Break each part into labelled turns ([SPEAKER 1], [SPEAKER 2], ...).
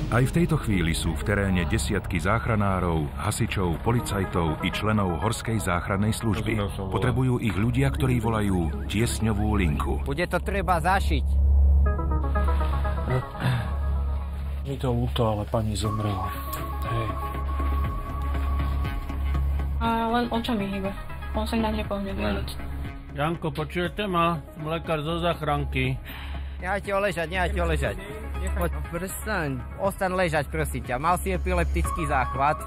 [SPEAKER 1] Aj v tejto chvíli sú v teréne desiatky záchranárov, hasičov, policajtov i členov Horskej záchrannej služby. Potrebujú ich ľudia, ktorí volajú tiesňovú linku.
[SPEAKER 2] Bude to treba zašiť.
[SPEAKER 3] Je to ľúto, ale pani zomrela. Hej.
[SPEAKER 4] A len očami hýbe. On sa inak nepohne vidieť.
[SPEAKER 5] Janko, počujete ma? Som lekár zo záchranky.
[SPEAKER 2] Nechajte ho ležať. Poď, prstaň. Ostaň ležať, prosím ťa. Mal si epileptický záchvat.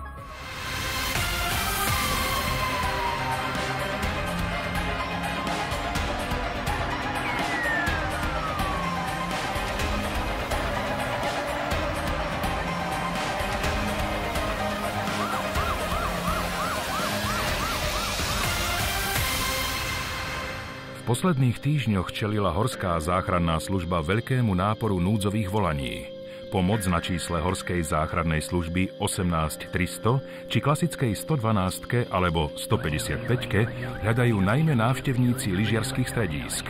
[SPEAKER 1] V posledných týždňoch čelila Horská záchranná služba veľkému náporu núdzových volaní. Pomoc na čísle Horskej záchrannej služby 18 300 či klasickej 112 alebo 155 hľadajú najmä návštevníci lyžiarskych stredísk.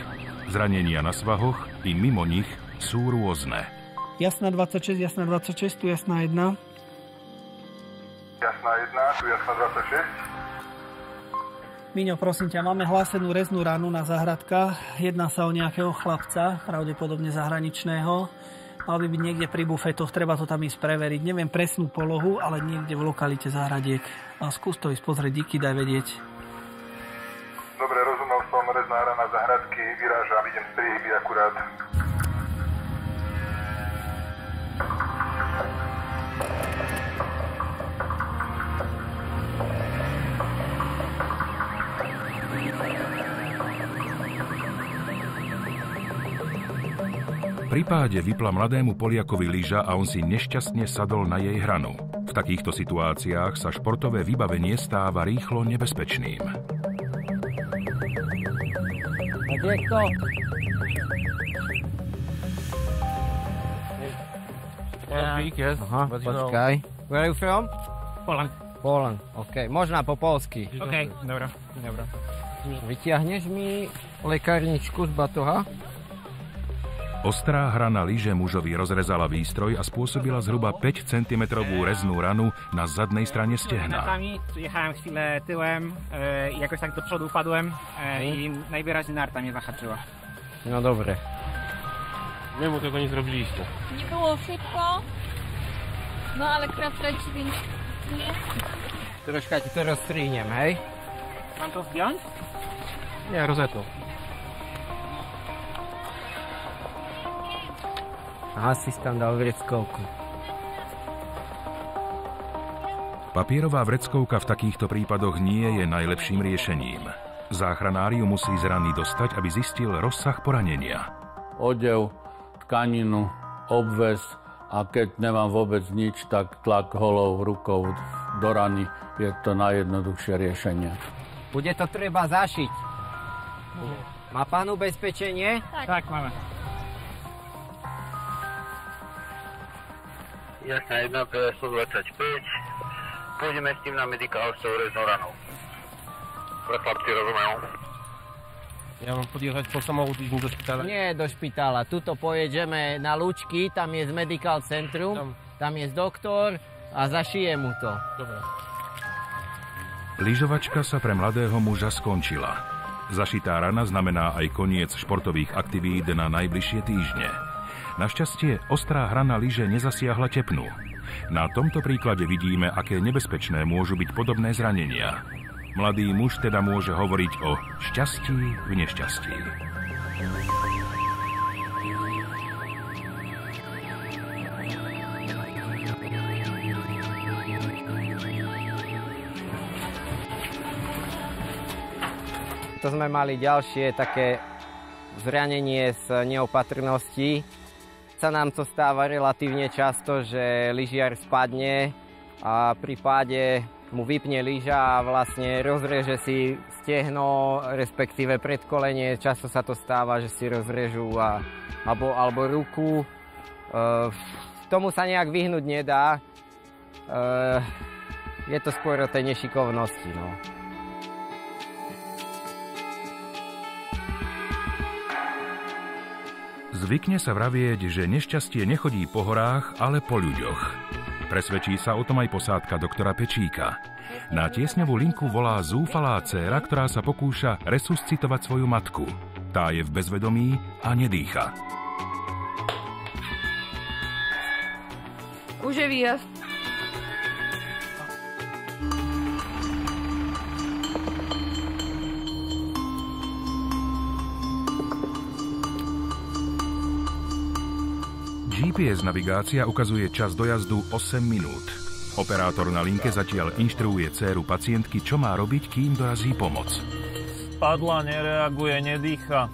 [SPEAKER 1] Zranenia na svahoch i mimo nich sú rôzne.
[SPEAKER 6] Jasná 26, tu jasná 1.
[SPEAKER 7] Jasná 1, tu jasná 26.
[SPEAKER 6] Miňo, prosím ťa, máme hlásenú reznú ranu na záhradkách. Jedná sa o nejakého chlapca, pravdepodobne zahraničného. Mal by byť niekde pri bufetoch, treba to tam ísť preveriť. Neviem presnú polohu, ale niekde v lokalite záhradiek. A skús to ísť pozrieť, díky, daj vedieť.
[SPEAKER 7] Dobre, rozumel som, rezná rana záhradky, vyrážam, idem z tej hyby akurát.
[SPEAKER 1] Pri páde vypla mladému Poliakovi lyža a on si nešťastne sadol na jej hranu. V takýchto situáciách sa športové vybavenie stáva rýchlo nebezpečným.
[SPEAKER 2] A kde je to? Aha, počkaj. Where are you from? Poland, ok. Možná po polsky.
[SPEAKER 8] Ok, dobro.
[SPEAKER 2] Vytiahneš mi lekárničku z batoha?
[SPEAKER 1] Ostrá hrana lyže mužovi rozrezala výstroj a spôsobila zhruba 5 cm reznú ranu na zadnej strane stehna.
[SPEAKER 8] Jechałem chwilę tyłem, jakoś tak do przodu upadłem i najwyraźniej narta mnie zahaczyła.
[SPEAKER 2] No dobre.
[SPEAKER 5] Wy mu tego nie zrobiliście.
[SPEAKER 4] Nie było szybko, no ale krew leci, więc nie.
[SPEAKER 2] Troszkę ci to rozstryniem, hej?
[SPEAKER 8] Mam to zdjąć?
[SPEAKER 5] Nie, rozetą.
[SPEAKER 2] Aha, si tam dal vreckovku.
[SPEAKER 1] Papierová vreckovka v takýchto prípadoch nie je najlepším riešením. Záchranár ju musí z rany dostať, aby zistil rozsah poranenia.
[SPEAKER 9] Odev, tkaninu, obväz a keď nemám vôbec nič, tak tlak holou rukou do rany je to najjednoduchšie riešenie.
[SPEAKER 2] Bude to treba zašiť. Má pán ubezpečenie?
[SPEAKER 8] Tak, máme.
[SPEAKER 10] Jasná 1, to je 125. Pôjdeme s tým na medikál s tou reznou ranou. Pre chlapci rozumejú.
[SPEAKER 5] Ja mám podjechať po samochód, idem do špitála?
[SPEAKER 2] Nie, do špitála. Tuto pojedeme na Lučky, tam je z Medical Centrum, tam je doktor a zašije mu to.
[SPEAKER 5] Dobre.
[SPEAKER 1] Lyžovačka sa pre mladého muža skončila. Zašitá rana znamená aj koniec športových aktivít na najbližšie týždne. Našťastie, ostrá hrana lyže nezasiahla tepnu. Na tomto príklade vidíme, aké nebezpečné môžu byť podobné zranenia. Mladý muž teda môže hovoriť o šťastí v nešťastí.
[SPEAKER 2] To sme mali ďalšie také zranenie z neopatrnosti. Sa nám to stáva relatívne často, že lyžiar spadne a pri páde mu vypne lyža a vlastne rozreže si stehno, respektíve predkolenie. Často sa to stáva, že si rozrežú alebo ruku. Tomu sa nejak vyhnúť nedá. Je to skôr o tej nešikovnosti. No.
[SPEAKER 1] Zvykne sa vravieť, že nešťastie nechodí po horách, ale po ľuďoch. Presvedčí sa o tom aj posádka doktora Pečíka. Na tiesňovú linku volá zúfalá dcéra, ktorá sa pokúša resuscitovať svoju matku. Tá je v bezvedomí a nedýcha.
[SPEAKER 4] Už je výjazd.
[SPEAKER 1] GPS navigácia ukazuje čas dojazdu 8 minút. Operátor na linke zatiaľ inštruuje dcéru pacientky, čo má robiť, kým dorazí pomoc.
[SPEAKER 3] Spadla, nereaguje, nedýcha.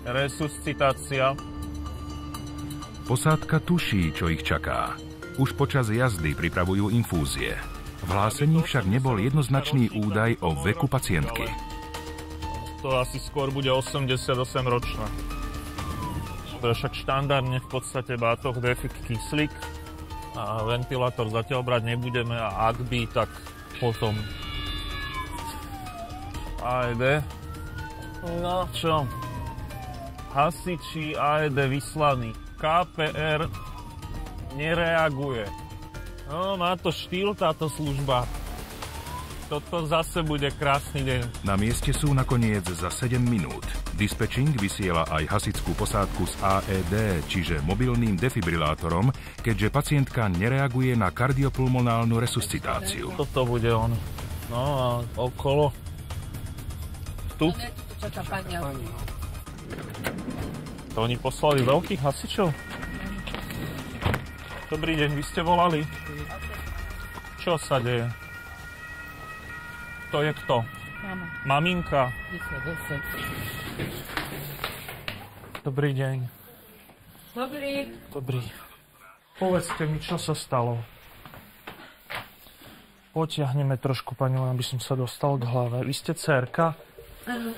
[SPEAKER 3] Resuscitácia.
[SPEAKER 1] Posádka tuší, čo ich čaká. Už počas jazdy pripravujú infúzie. V hlásení však nebol jednoznačný údaj o veku pacientky.
[SPEAKER 3] To asi skôr bude 88-ročná. Však štandardne v podstate bátoh, defik, kyslík a ventilátor zatiaľ brať nebudeme a ak by, tak potom AED. No čo? Hasiči AED vyslaný. KPR nereaguje. No, má to štýl táto služba. Toto zase bude krásny deň.
[SPEAKER 1] Na mieste sú nakoniec za 7 minút. Dispečing vysiela aj hasičskú posádku s AED, čiže mobilným defibrilátorom, keďže pacientka nereaguje na kardiopulmonálnu resuscitáciu.
[SPEAKER 3] Toto bude on. No a okolo. Tu. To oni poslali veľkých hasičov? Dobrý deň, vy ste volali? Čo sa deje? To je kto?
[SPEAKER 4] Mama.
[SPEAKER 3] Maminka. Dobrý deň. Dobrý. Povedzte mi, čo sa stalo. Potiahneme trošku, pani, aby som sa dostal k hlave. Vy ste dcérka?
[SPEAKER 4] Áno.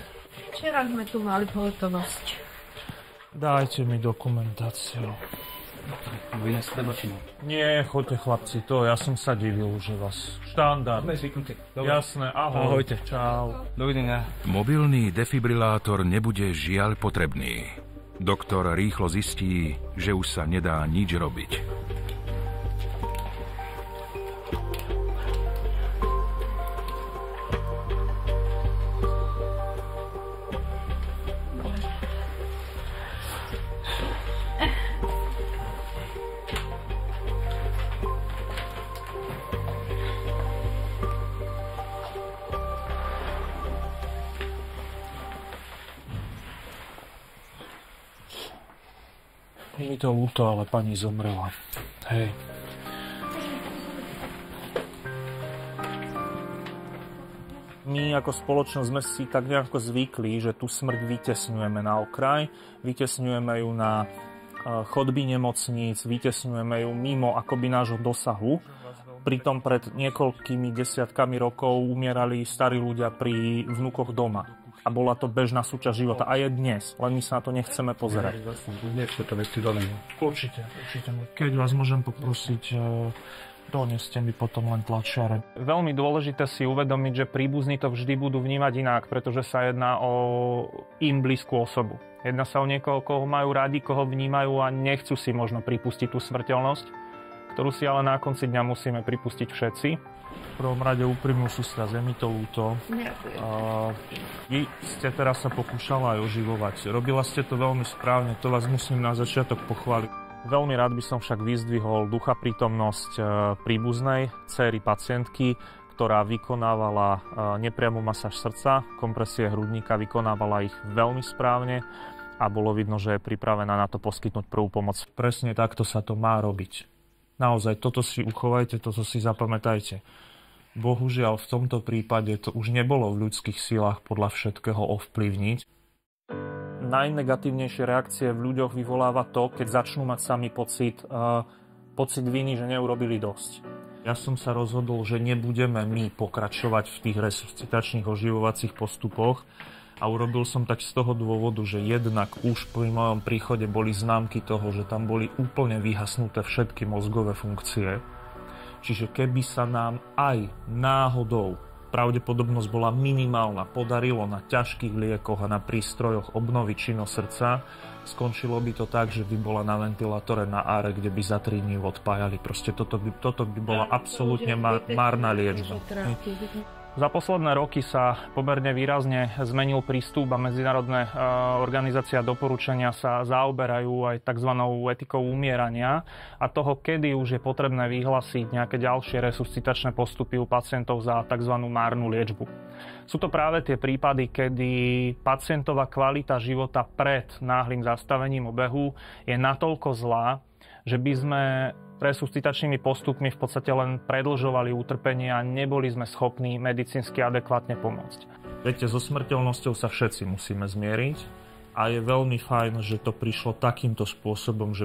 [SPEAKER 4] Včera sme tu mali pohotovosť.
[SPEAKER 3] Dajte mi dokumentáciu. Nie, choďte chlapci, to ja som sa divil, že vás štandard. Jasné, ahojte. Čau.
[SPEAKER 11] Dovidenia.
[SPEAKER 1] Mobilný defibrilátor nebude žiaľ potrebný. Doktor rýchlo zistí, že už sa nedá nič robiť.
[SPEAKER 3] Je mi to ľúto, ale pani zomrela. Hej. My ako spoločnosť sme si tak nejako zvykli, že tú smrť vytesňujeme na okraj, vytesňujeme ju na chodby nemocníc, vytesňujeme ju mimo akoby nášho dosahu. Pritom pred niekoľkými desiatkami rokov umierali starí ľudia pri vnukoch doma. A bola to bežná súčasť života. A je dnes, len my sa na to nechceme pozerať. Určite. Keď vás môžem poprosiť, doneste mi potom len tlačiare. Veľmi dôležité si uvedomiť, že príbuzní to vždy budú vnímať inak, pretože sa jedná o im blízku osobu. Jedná sa o niekoho, koho majú radi, koho vnímajú a nechcú si možno pripustiť tú smrteľnosť, ktorú si ale na konci dňa musíme pripustiť všetci. V prvom rade úprimnú sústrasť, je mi to ľúto. Vy ste teraz sa pokúšala aj oživovať. Robila ste to veľmi správne, to vás musím na začiatok pochváliť. Veľmi rád by som však vyzdvihol ducha prítomnosť príbuznej dcéry pacientky, ktorá vykonávala nepriamu masáž srdca, kompresie hrudníka, vykonávala ich veľmi správne a bolo vidno, že je pripravená na to poskytnúť prvú pomoc. Presne takto sa to má robiť. Naozaj, toto si uchovajte, toto si zapamätajte. Bohužiaľ, v tomto prípade to už nebolo v ľudských silách podľa všetkého ovplyvniť. Najnegatívnejšie reakcie v ľuďoch vyvoláva to, keď začnú mať sami pocit viny, že neurobili dosť. Ja som sa rozhodol, že nebudeme my pokračovať v tých resuscitačných oživovacích postupoch a urobil som tak z toho dôvodu, že jednak už pri mojom príchode boli známky toho, že tam boli úplne vyhasnuté všetky mozgové funkcie. Čiže keby sa nám aj náhodou pravdepodobnosť bola minimálna. Podarilo na ťažkých liekoch a na prístrojoch obnoviť činnosť srdca. Skončilo by to tak, že by bola na ventilátore na áre, kde by za 3 dní odpájali. Proste toto by bola absolútne márna liečba. Za posledné roky sa pomerne výrazne zmenil prístup a medzinárodné organizácie a doporučenia sa zaoberajú aj tzv. Etikou umierania a toho, kedy už je potrebné vyhlásiť nejaké ďalšie resuscitačné postupy u pacientov za tzv. Márnu liečbu. Sú to práve tie prípady, kedy pacientová kvalita života pred náhlym zastavením obehu je natoľko zlá, že by sme resuscitačnými postupmi v podstate len predĺžovali utrpenie a neboli sme schopní medicínsky adekvátne pomôcť. Viete, so smrteľnosťou sa všetci musíme zmieriť a je veľmi fajn, že to prišlo takýmto spôsobom, že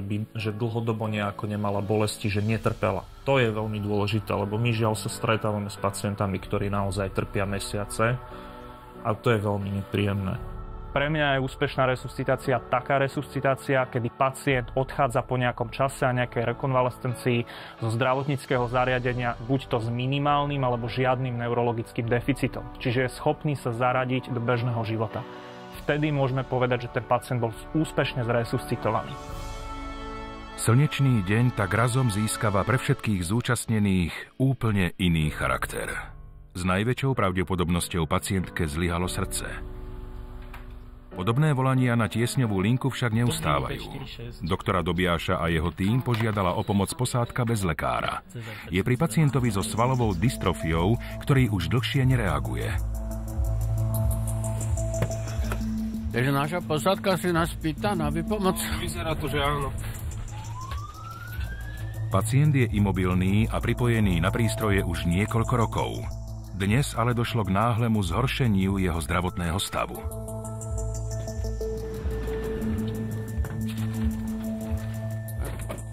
[SPEAKER 3] dlhodobo nejako nemala bolesti, že netrpela. To je veľmi dôležité, lebo my žiaľ sa stretávame s pacientami, ktorí naozaj trpia mesiace a to je veľmi nepríjemné. Pre mňa je úspešná resuscitácia taká resuscitácia, kedy pacient odchádza po nejakom čase a nejakej rekonvalescencii zo zdravotníckeho zariadenia buď to s minimálnym alebo žiadnym neurologickým deficitom. Čiže je schopný sa zaradiť do bežného života. Vtedy môžeme povedať, že ten pacient bol úspešne zresuscitovaný.
[SPEAKER 1] Slnečný deň tak razom získava pre všetkých zúčastnených úplne iný charakter. S najväčšou pravdepodobnosťou pacientke zlyhalo srdce. Podobné volania na tiesňovú linku však neustávajú. Doktora Dobiaša a jeho tím požiadala o pomoc posádka bez lekára. Je pri pacientovi so svalovou dystrofiou, ktorý už dlhšie nereaguje.
[SPEAKER 9] Takže naša posádka si nás pýta na výpomoc.
[SPEAKER 5] Vyzerá to, že áno.
[SPEAKER 1] Pacient je imobilný a pripojený na prístroje už niekoľko rokov. Dnes ale došlo k náhlemu zhoršeniu jeho zdravotného stavu.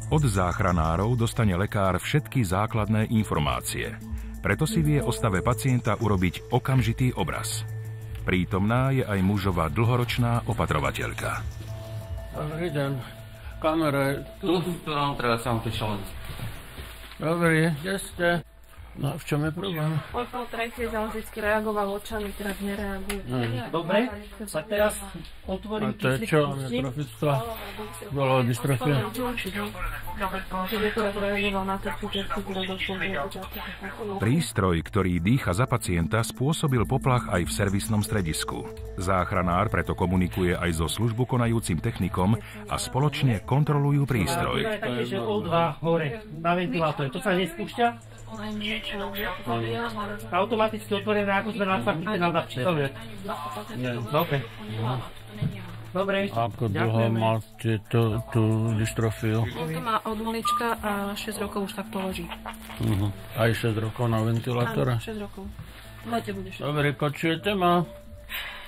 [SPEAKER 1] Od záchranárov dostane lekár všetky základné informácie. Preto si vie o stave pacienta urobiť okamžitý obraz. Prítomná je aj mužova dlhoročná opatrovateľka.
[SPEAKER 9] Dobrý deň. Kamera je tu.
[SPEAKER 2] Treba som prišiel.
[SPEAKER 9] Dobrý, kde ste? No, v čom je problém?
[SPEAKER 4] Od pol tretie vždycky reagoval očami, teraz nereaguje.
[SPEAKER 6] Dobre, sa teraz otvorím.
[SPEAKER 9] A to je čo? Atrofická? Bolo dystrofia?
[SPEAKER 1] Prístroj, ktorý dýcha za pacienta, spôsobil poplach aj v servisnom stredisku. Záchranár preto komunikuje aj so službu konajúcim technikom a spoločne kontrolujú prístroj.
[SPEAKER 6] Takže O2 hore na ventilátore. To sa nespúšťa? Automaticky otvorené, ako sme nastavili na zapče. Dobre. Dobre.
[SPEAKER 9] Ako dlho máte tú dystrofiu?
[SPEAKER 4] To má od malička a 6 rokov už takto leží.
[SPEAKER 9] Aj 6 rokov na ventilátore?
[SPEAKER 4] Áno, 6 rokov. Lete budeš.
[SPEAKER 9] Dobre, počujete ma?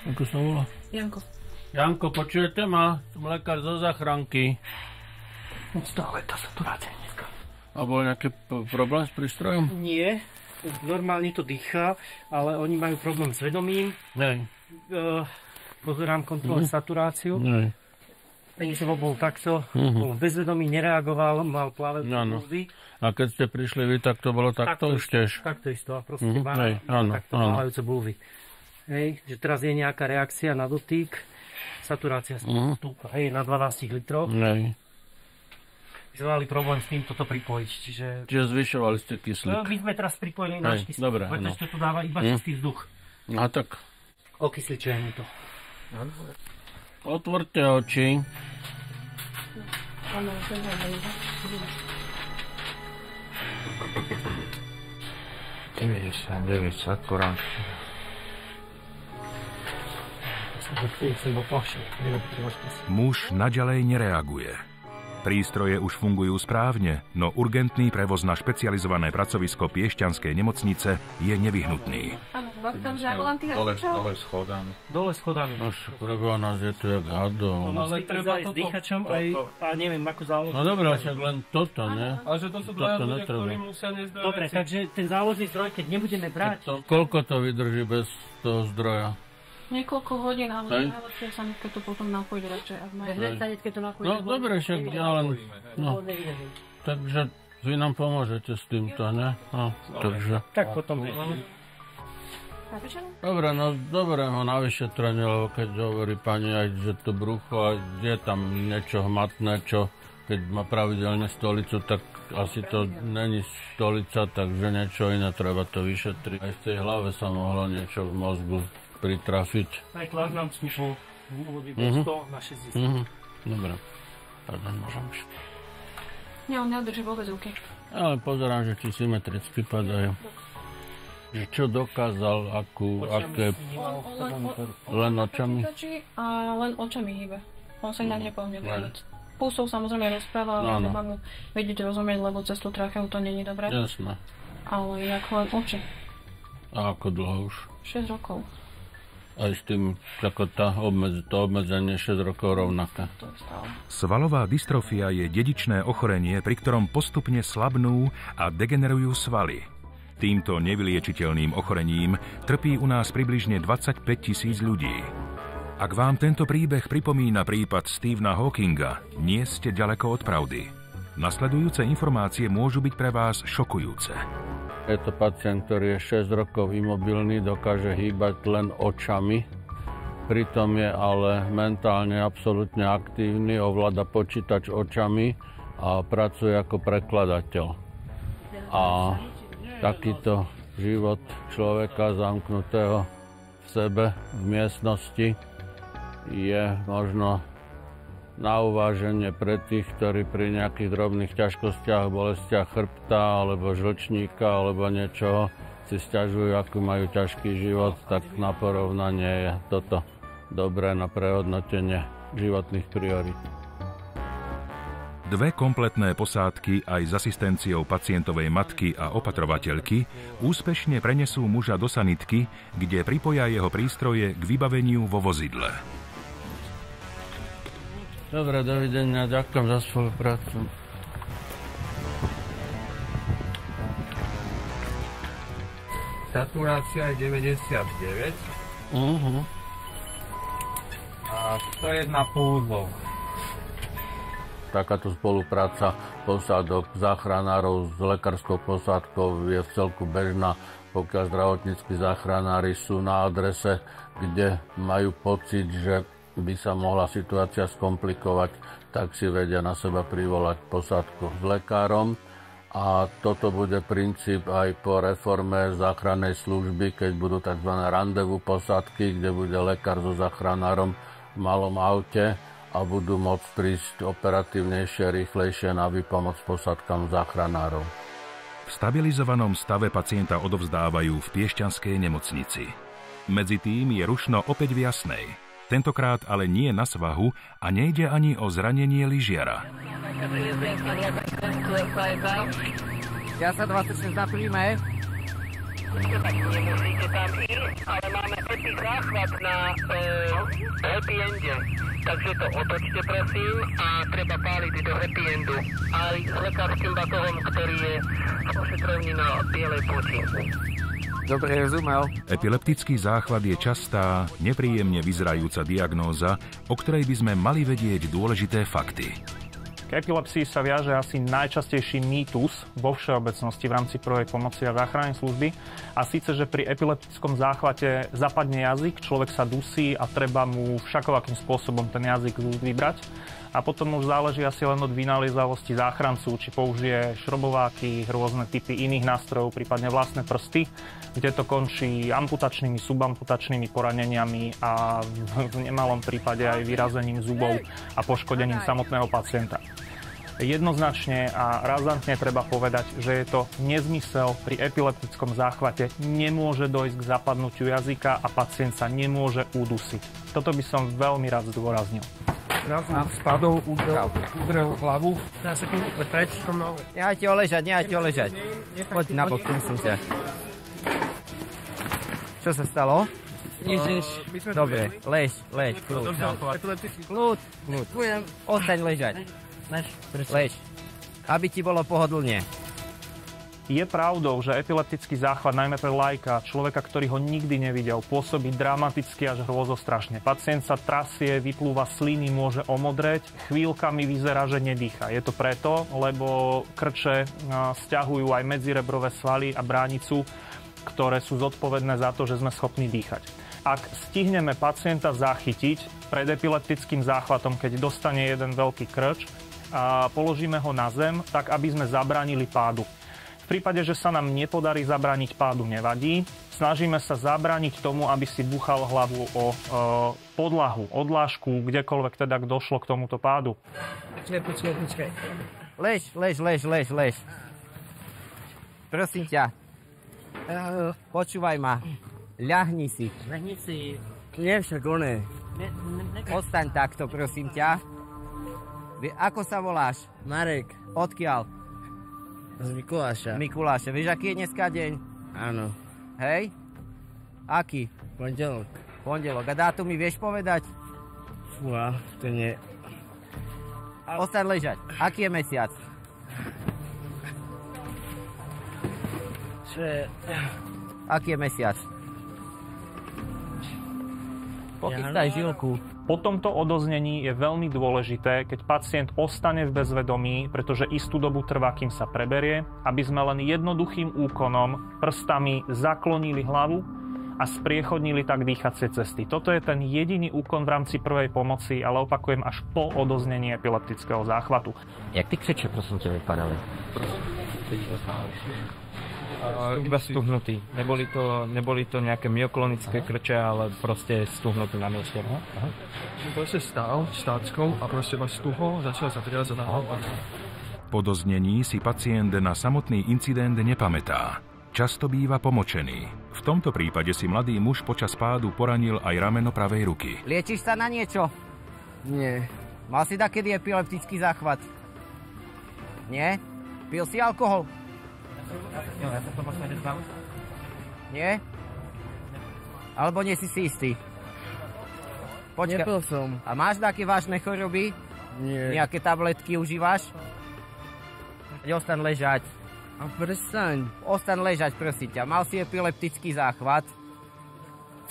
[SPEAKER 9] Ako sa volá?
[SPEAKER 4] Janko.
[SPEAKER 9] Janko, počujete ma? Som lekár zo záchranky.
[SPEAKER 6] Stále tá saturácia dneska.
[SPEAKER 9] A bol nejaký problém s prístrojom?
[SPEAKER 6] Nie, normálne to dýcha, ale oni majú problém s vedomím.
[SPEAKER 9] Nej.
[SPEAKER 6] Pozerám kontrolovať saturáciu.
[SPEAKER 9] Nej.
[SPEAKER 6] Takže bol takto, bol bezvedomý, nereagoval, mal plávajú pulzy.
[SPEAKER 9] A keď ste prišli vy, tak to bolo takto už tiež?
[SPEAKER 6] Takto isto, a proste takto plávajúce bulvy. Hej, že teraz je nejaká reakcia na dotyk, saturácia stúpa, hej, na 12 litroch.
[SPEAKER 9] Nej.
[SPEAKER 6] My sme mali problém s tým toto pripojiť,
[SPEAKER 9] čiže zvyšovali ste kyslík.
[SPEAKER 6] My sme teraz pripojili náš kyslík, pretože to dáva iba čistý vzduch.
[SPEAKER 9] A tak.
[SPEAKER 6] Okysličujeme to.
[SPEAKER 9] Otvorte oči.
[SPEAKER 4] Áno, to je
[SPEAKER 9] 99 saturát.
[SPEAKER 1] Muž naďalej nereaguje. Prístroje už fungujú správne, no urgentný prevoz na špecializované pracovisko Piešťanskej nemocnice je nevyhnutný.
[SPEAKER 4] Áno, tam žiaľ len tých
[SPEAKER 3] Dole schodami.
[SPEAKER 6] Dole schodami.
[SPEAKER 9] No preba nás je tu jak hadov.
[SPEAKER 6] No ale treba aj s dýchačom, aj, a neviem, ako záložný.
[SPEAKER 9] No dobré, však len toto, ne?
[SPEAKER 5] Ale že to sú dvaja ľudia, ktorí musia nezdať.
[SPEAKER 6] Dobre, takže ten záložný zdroj, keď nebudeme brať...
[SPEAKER 9] Koľko to vydrží bez toho zdroja?
[SPEAKER 4] Niekoľko hodín, ale najlepšie sa keď to potom napojiť radšej. Keď to napojiť.
[SPEAKER 9] No dobre, však ja len... No, takže vy nám pomôžete s týmto, ne? No, takže...
[SPEAKER 6] Tak potom
[SPEAKER 9] Dobre, no dobre ho na vyšetrenie, lebo keď hovorí pani aj, že to brucho a je tam niečo hmatné, čo keď má pravidelne stolicu, tak asi to není stolica, takže niečo iné treba to vyšetriť. Aj v tej hlave sa mohlo niečo v mozgu pritrafiť.
[SPEAKER 3] Aj tlak nám skúšal v úvode 100 na 60.
[SPEAKER 9] Dobre, pardon, môžem už.
[SPEAKER 4] Nie, on neodrží vôbec ruky.
[SPEAKER 9] Ale pozerám, že ti symetricky padajú. Že čo dokázal, aké... Len očami?
[SPEAKER 4] A len očami hýbe. On sa inak nepohne vôbec. Pulsou samozrejme rozpráva, ale treba mu vedieť rozumieť, lebo cez tú tracheu to není dobré.
[SPEAKER 9] Jasné.
[SPEAKER 4] Ale inak len oči.
[SPEAKER 9] A ako dlho už?
[SPEAKER 4] 6 rokov.
[SPEAKER 9] Aj s tým, ako to obmedzenie 6 rokov rovnaké.
[SPEAKER 1] Svalová dystrofia je dedičné ochorenie, pri ktorom postupne slabnú a degenerujú svaly. Týmto nevyliečiteľným ochorením trpí u nás približne 25 000 ľudí. Ak vám tento príbeh pripomína prípad Stephena Hawkinga, nie ste ďaleko od pravdy. Nasledujúce informácie môžu byť pre vás šokujúce.
[SPEAKER 9] Je to pacient, ktorý je 6 rokov imobilný, dokáže hýbať len očami, pritom je ale mentálne absolútne aktívny, ovláda počítač očami a pracuje ako prekladateľ. A takýto život človeka zamknutého v sebe, v miestnosti, je možno na uváženie pre tých, ktorí pri nejakých drobných ťažkostiach, bolestiach chrbta alebo žlčníka alebo niečoho si sťažujú, aký majú ťažký život, tak na porovnanie je toto dobré na prehodnotenie životných priorít.
[SPEAKER 1] 2 kompletné posádky aj s asistenciou pacientovej matky a opatrovateľky úspešne prenesú muža do sanitky, kde pripoja jeho prístroje k vybaveniu vo vozidle.
[SPEAKER 9] Dobre, dovidenia, ďakujem za spoluprácu.
[SPEAKER 11] Saturácia je 99. A 101 púzlov.
[SPEAKER 9] Takáto spolupráca posádok záchranárov s lekárskou posádkou je v celku bežná, pokiaľ zdravotníckí záchranári sú na adrese, kde majú pocit, že by sa mohla situácia skomplikovať, tak si vedia na seba privolať posádku s lekárom. A toto bude princíp aj po reforme záchrannej služby, keď budú tzv. Randevu posádky, kde bude lekár so záchranárom v malom aute a budú môcť prísť operatívnejšie, rýchlejšie na výpomoc posádkam záchranárov.
[SPEAKER 1] V stabilizovanom stave pacienta odovzdávajú v Piešťanskej nemocnici. Medzi tým je rušno opäť v Jasnej. Tentokrát ale nie na svahu a nejde ani o zranenie lyžiara.
[SPEAKER 2] Ja sa 26 na príjme.
[SPEAKER 10] Nemusíte tam ísť, ale máme taký záchvat na happy ende. Takže to otočte prosím a treba páliť do happy endu. Aj s lekárskym batohom, ktorý je v ošetrovni na bielej púti.
[SPEAKER 2] Dobre, rozumel.
[SPEAKER 1] Epileptický záchvat je častá, nepríjemne vyzerajúca diagnóza, o ktorej by sme mali vedieť dôležité fakty.
[SPEAKER 3] K epilepsii sa viaže asi najčastejší mýtus vo všeobecnosti v rámci prvej pomoci a záchrannej služby. A síce, že pri epileptickom záchvate zapadne jazyk, človek sa dusí a treba mu všakovakým spôsobom ten jazyk vybrať. A potom už záleží asi len od vynaliezavosti záchrancu, či použije šrobováky, rôzne typy iných nástrojov, prípadne vlastné prsty, kde to končí amputačnými, subamputačnými poraneniami a v nemalom prípade aj vyrazením zubov a poškodením samotného pacienta. Jednoznačne a razantne treba povedať, že je to nezmysel. Pri epileptickom záchvate nemôže dojsť k zapadnutiu jazyka a pacient sa nemôže udusiť. Toto by som veľmi rád zdôraznil.
[SPEAKER 11] Spadol, udrel hlavu. Dá sa kým preč.
[SPEAKER 2] Nehajte ho ležať. Poď na bok, myslím ťa. Čo sa stalo?
[SPEAKER 11] Nič.
[SPEAKER 2] Dobre, lež, kľud. Ostaň ležať. Lež. Aby ti bolo pohodlne.
[SPEAKER 3] Je pravdou, že epileptický záchvat, najmä pre laika, človeka, ktorý ho nikdy nevidel, pôsobí dramaticky až hrôzostrašne. Pacient sa trasie, vyplúva sliny, môže omodreť, chvíľkami vyzerá, že nedýcha. Je to preto, lebo krče sťahujú aj medzirebrové svaly a bránicu ktoré sú zodpovedné za to, že sme schopní dýchať. Ak stihneme pacienta zachytiť pred epileptickým záchvatom, keď dostane jeden veľký krč, a položíme ho na zem, tak aby sme zabránili pádu. V prípade, že sa nám nepodarí zabrániť pádu, nevadí. Snažíme sa zabrániť tomu, aby si búchal hlavu o podlahu, odlážku, kdekoľvek teda došlo k tomuto pádu.
[SPEAKER 2] Počkaj. Lež. Prosím ťa. Počúvaj ma. Ľahni si. Nie však oné. Ostaň takto, prosím ťa. Ako sa voláš?
[SPEAKER 12] Marek.
[SPEAKER 2] Odkiaľ?
[SPEAKER 12] Z Mikuláša.
[SPEAKER 2] Mikuláša. Vieš, aký je dneska deň?
[SPEAKER 12] Áno.
[SPEAKER 2] Hej? Aký?
[SPEAKER 12] Pondelok.
[SPEAKER 2] A dátum mi vieš povedať?
[SPEAKER 12] Fúha, to nie.
[SPEAKER 2] Ostaň ležať. Aký je mesiac?
[SPEAKER 12] Čo je?
[SPEAKER 2] Aký je mesiac? Pochystaj žilku.
[SPEAKER 3] Po tomto odoznení je veľmi dôležité, keď pacient ostane v bezvedomí, pretože istú dobu trvá, kým sa preberie, aby sme len jednoduchým úkonom prstami zaklonili hlavu a spriechodnili tak dýchacie cesty. Toto je ten jediný úkon v rámci prvej pomoci, ale opakujem až po odoznení epileptického záchvatu.
[SPEAKER 2] Jak ty křeče, prosím ťa, vypadali?
[SPEAKER 13] Iba stuhnutý. Neboli to nejaké myoklonické krče, ale proste stuhnutý na mieste.
[SPEAKER 11] Proste stál s táckou a proste ma stuhol, začal sa triasť na hlavu.
[SPEAKER 1] Po doznení si pacient na samotný incident nepamätá. Často býva pomočený. V tomto prípade si mladý muž počas pádu poranil aj rameno pravej ruky.
[SPEAKER 2] Liečiš sa na niečo?
[SPEAKER 12] Nie.
[SPEAKER 2] Mal si takedy epileptický záchvat? Nie? Pil si alkohol?
[SPEAKER 8] Jo, ja som to možno nedal.
[SPEAKER 2] Nie? Alebo nie si istý? Počkaj.
[SPEAKER 12] Nepil som.
[SPEAKER 2] A máš také vážne choroby?
[SPEAKER 12] Nie.
[SPEAKER 2] Nejaké tabletky užívaš? Ostaň ležať.
[SPEAKER 12] A prestaň.
[SPEAKER 2] Ostaň ležať, prosím ťa. Mal si epileptický záchvat?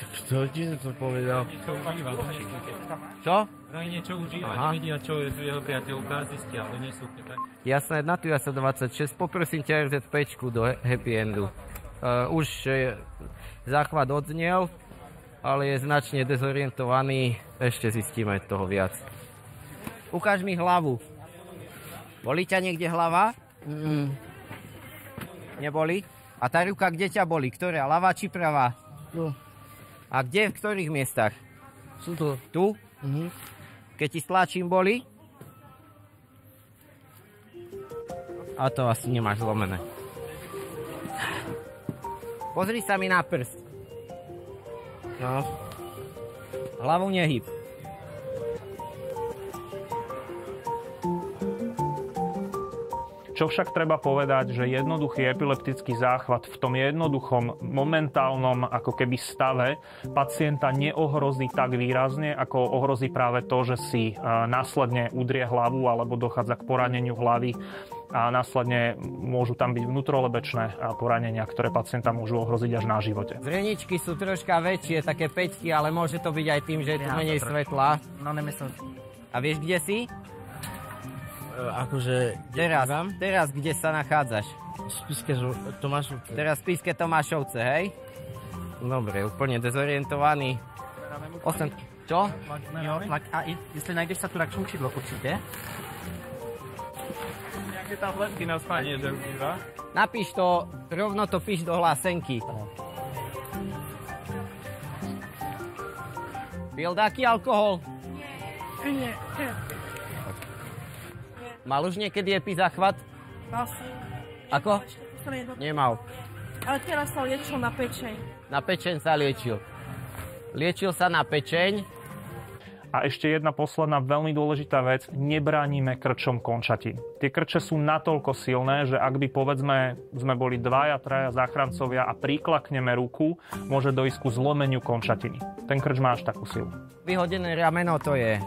[SPEAKER 12] Kto ti to povedal?
[SPEAKER 2] Čo?
[SPEAKER 5] Vraj niečo užíva, nevedia, čo je jeho priateľka, zistia, ale nie sú tak.
[SPEAKER 2] Jasné, na tu ja sa 26. Poprosím ťa RZPčku do happy endu. Už záchvat odznel, ale je značne dezorientovaný. Ešte zistíme toho viac. Ukáž mi hlavu. Bolí ťa niekde hlava? Neboli? A tá ruka kde ťa boli? Ktorá? Ľavá či pravá?
[SPEAKER 12] Tu.
[SPEAKER 2] A kde? V ktorých miestach?
[SPEAKER 12] Sú tu.
[SPEAKER 2] Tu? Keď ti stlačím, boli? A to asi nemáš zlomené. Pozri sa mi na prst.
[SPEAKER 12] No.
[SPEAKER 2] Hlavu nehyb.
[SPEAKER 3] Čo však treba povedať, že jednoduchý epileptický záchvat v tom jednoduchom momentálnom ako keby stave pacienta neohrozí tak výrazne, ako ohrozí práve to, že si následne udrie hlavu alebo dochádza k poraneniu hlavy a následne môžu tam byť vnútrolebečné poranenia, ktoré pacienta môžu ohroziť až na živote.
[SPEAKER 2] Zreničky sú troška väčšie, také peťky, ale môže to byť aj tým, že je tu menej svetla.
[SPEAKER 8] No nemyslím.
[SPEAKER 2] A vieš, kde si?
[SPEAKER 12] Akože...
[SPEAKER 2] Teraz kde sa nachádzaš?
[SPEAKER 12] V Spišské Tomášovce.
[SPEAKER 2] Teraz v Spišské Tomášovce, hej? Dobre, úplne dezorientovaný. Čo?
[SPEAKER 8] Jo, a jestli najdeš saturační čidlo, určite.
[SPEAKER 5] Nejaké tabletky na spanie, že užíva?
[SPEAKER 2] Napíš to, rovno to píš do hlásenky. Pil taký alkohol?
[SPEAKER 4] Nie.
[SPEAKER 2] Mal už niekedy epizáchvat? Ako? Nemal.
[SPEAKER 4] Ale teraz sa liečil na pečeň.
[SPEAKER 2] Na pečeň sa liečil. Liečil sa na pečeň.
[SPEAKER 3] A ešte jedna posledná veľmi dôležitá vec, nebránime krčom končatín. Tie krče sú natoľko silné, že ak by povedzme sme boli 2-3 záchrancovia a priklakneme ruku, môže dojsť ku zlomeniu končatiny. Ten krč má až takú silu.
[SPEAKER 2] Vyhodené rameno to je.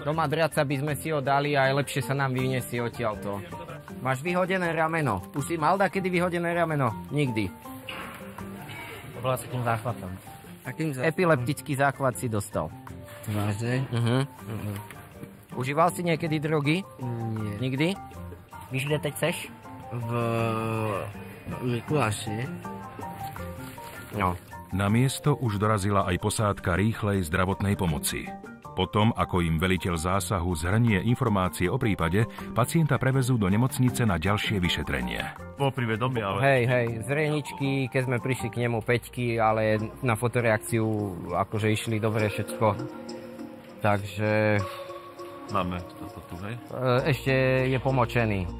[SPEAKER 2] Do madraca by sme si ho dali a aj lepšie sa nám vyniesie odtiaľto. Máš vyhodené rameno. Už si mal dakedy vyhodené rameno? Nikdy.
[SPEAKER 8] To bola si tým záchvatom.
[SPEAKER 2] Epileptický záchvat si dostal.
[SPEAKER 12] Vážne?
[SPEAKER 2] Užíval si niekedy drogy?
[SPEAKER 12] Nie.
[SPEAKER 2] Nikdy?
[SPEAKER 12] Víš, kde teď seš? V Mikuláši.
[SPEAKER 2] No.
[SPEAKER 1] Na miesto už dorazila aj posádka rýchlej zdravotnej pomoci. Potom, ako im veliteľ zásahu zhrnie informácie o prípade, pacienta prevezú do nemocnice na ďalšie vyšetrenie.
[SPEAKER 14] Bol pri vedomí, ale...
[SPEAKER 2] Hej, z Rieničky, keď sme prišli k nemu 5, ale na fotoreakciu akože išli dobre všetko. Takže...
[SPEAKER 14] Máme toto tu, hej?
[SPEAKER 2] Ešte je pomočený.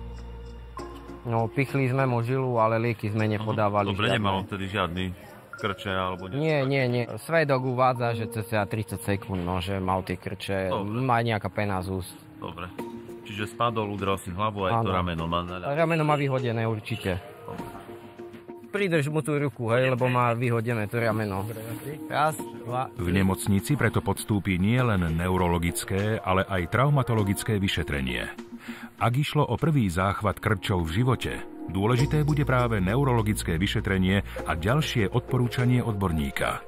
[SPEAKER 2] No, pichli sme mu žilu, ale lieky sme nepodávali.
[SPEAKER 14] Dobre, nemal vtedy žiadny krče alebo
[SPEAKER 2] niečo? Nie. Svedok uvádza, že cca 30 sekúnd, no, že mal tie krče, má nejaká pena z úst.
[SPEAKER 14] Dobre. Čiže spadol, udrel si hlavu aj to rameno má.
[SPEAKER 2] Rameno má vyhodené určite. Pridrž mu tú ruku, hej, lebo má vyhodené to rameno. Raz, dva.
[SPEAKER 1] V nemocnici preto podstúpi nielen neurologické, ale aj traumatologické vyšetrenie. Ak išlo o prvý záchvat krčov v živote, dôležité bude práve neurologické vyšetrenie a ďalšie odporúčanie odborníka.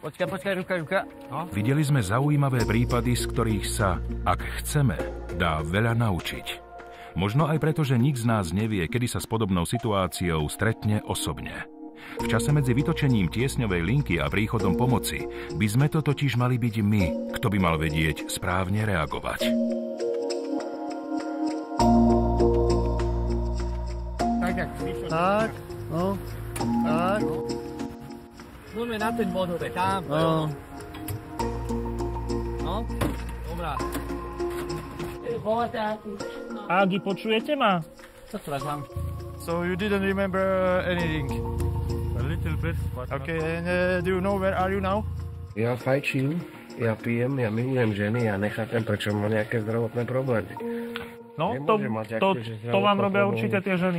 [SPEAKER 2] Počkaj, ruka. No.
[SPEAKER 1] Videli sme zaujímavé prípady, z ktorých sa, ak chceme, dá veľa naučiť. Možno aj preto, že nik z nás nevie, kedy sa s podobnou situáciou stretne osobne. V čase medzi vytočením tiesňovej linky a príchodom pomoci by sme to totiž mali byť my, kto by mal vedieť správne reagovať.
[SPEAKER 12] Tak, no, tak.
[SPEAKER 6] Poďme na ten bod, tam. No, dobrá.
[SPEAKER 3] Agi, počujete ma?
[SPEAKER 6] Co to mám?
[SPEAKER 15] So you didn't remember anything?
[SPEAKER 14] A little bit.
[SPEAKER 15] Okay, and do you know where are you now?
[SPEAKER 12] Ja fajčím, ja pijem, ja milujem ženy, ja nechápem, prečo mám nejaké zdravotné problémy.
[SPEAKER 3] No, to vám robia určite tie ženy.